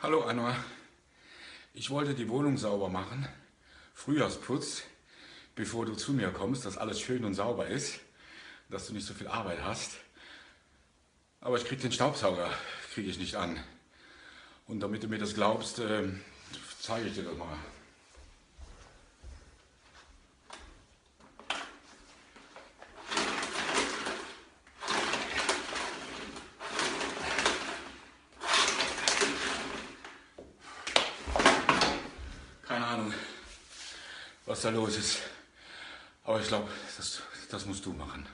Hallo Anna, ich wollte die Wohnung sauber machen, Frühjahrsputz, bevor du zu mir kommst, dass alles schön und sauber ist, dass du nicht so viel Arbeit hast. Aber ich krieg den Staubsauger kriege ich nicht an. Und damit du mir das glaubst, zeige ich dir das mal. Keine Ahnung, was da los ist. Aber ich glaube, das musst du machen.